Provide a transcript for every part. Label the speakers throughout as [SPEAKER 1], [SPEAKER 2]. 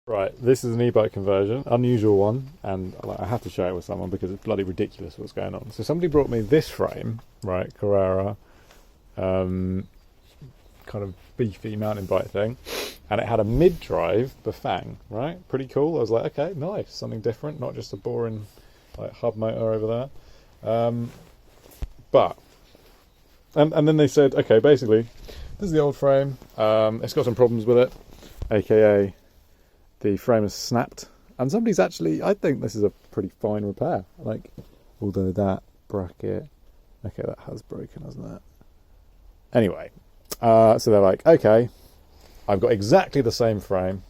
[SPEAKER 1] Right, this is an e-bike conversion, unusual one, and I have to share it with someone because it's bloody ridiculous what's going on. So somebody brought me this frame, right, Carrera, kind of beefy mountain bike thing, and it had a mid-drive Bafang, right? Pretty cool. I was like, okay, nice, something different, not just a boring like hub motor over there. And then they said, okay, basically, this is the old frame. It's got some problems with it, aka the frame is snapped, and somebody's actually, I think this is a pretty fine repair. Like, although that bracket, okay, that has broken, hasn't it? Anyway, so they're like, okay, I've got exactly the same frame.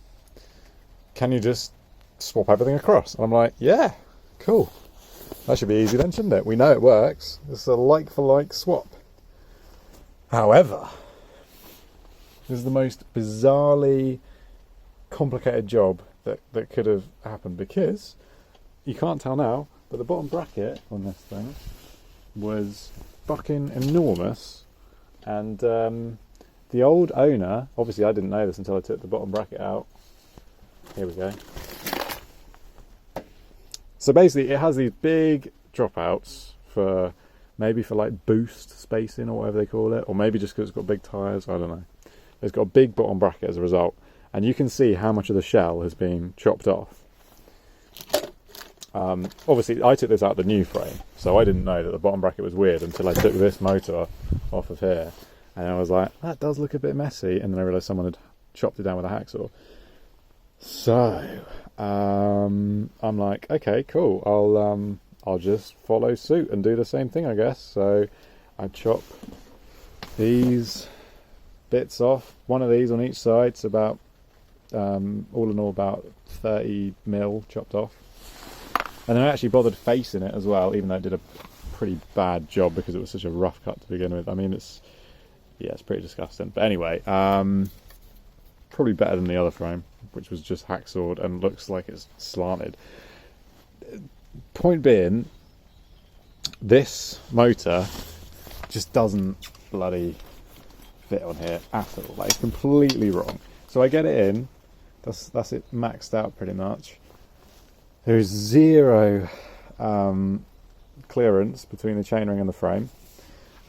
[SPEAKER 1] Can you just swap everything across? And I'm like, yeah, cool. That should be easy then, shouldn't it? We know it works. It's a like for like swap. However, this is the most bizarrely complicated job that could have happened, because you can't tell now, but the bottom bracket on this thing was fucking enormous, and the old owner, obviously I didn't know this until I took the bottom bracket out. Here we go. So basically it has these big dropouts for maybe for like boost spacing or whatever they call it, or maybe just because it's got big tyres, I don't know. It's got a big bottom bracket as a result. And you can see how much of the shell has been chopped off. Obviously, I took this out of the new frame, so I didn't know that the bottom bracket was weird until I took this motor off of here. And I was like, that does look a bit messy. And then I realised someone had chopped it down with a hacksaw. So, I'm like, okay, cool. I'll just follow suit and do the same thing, I guess. So, I chop these bits off. One of these on each side. It's about all in all about 30 mil chopped off, and then I actually bothered facing it as well, even though it did a pretty bad job because it was such a rough cut to begin with. I mean, it's pretty disgusting, but anyway, probably better than the other frame, which was just hacksawed and looks like it's slanted. Point being, this motor just doesn't bloody fit on here at all. Like, it's completely wrong. So I get it in. That's it maxed out pretty much. There's zero clearance between the chainring and the frame.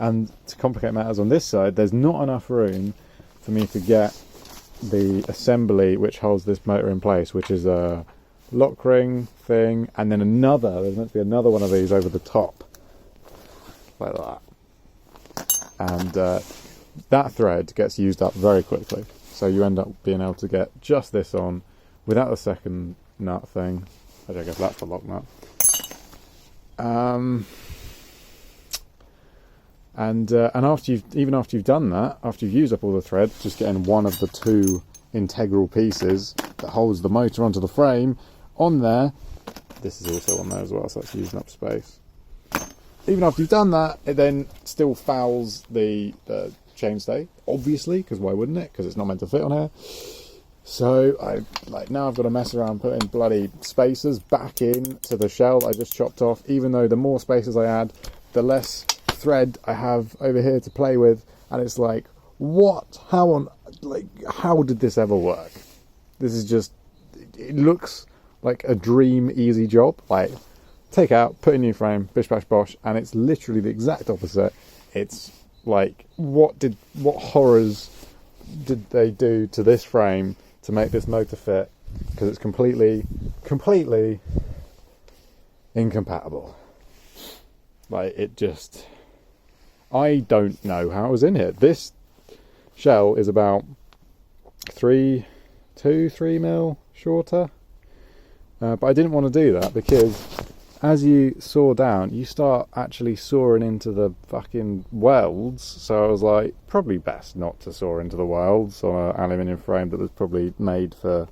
[SPEAKER 1] And to complicate matters, on this side, there's not enough room for me to get the assembly which holds this motor in place, which is a lock ring thing, and then there's meant to be another one of these over the top, like that. And that thread gets used up very quickly. So you end up being able to get just this on without the second nut thing. I guess that's the lock nut. And after you've done that, after you've used up all the thread, just getting one of the two integral pieces that holds the motor onto the frame on there. This is also on there as well, so that's using up space. Even after you've done that, it then still fouls the chainstay, obviously, because why wouldn't it? Because it's not meant to fit on here. So now I've got to mess around putting bloody spacers back in to the shell that I just chopped off, even though the more spacers I add, the less thread I have over here to play with. And it's like, what? How did this ever work? This is just, it looks like a dream easy job. Like, take out, put in new frame, bish bash bosh, and it's literally the exact opposite. It's like, what horrors did they do to this frame to make this motor fit? Because it's completely incompatible. Like, it just, I don't know how it was in here. This shell is about 3 mil shorter, but I didn't want to do that because as you saw down, you start actually sawing into the fucking welds. So I was like, probably best not to saw into the welds on an aluminium frame that was probably made for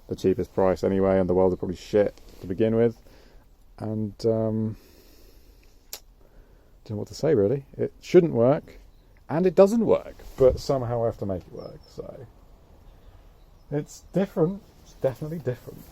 [SPEAKER 1] the cheapest price anyway, and the welds are probably shit to begin with. And don't know what to say really. It shouldn't work, and it doesn't work, but somehow I have to make it work. So it's different. It's definitely different.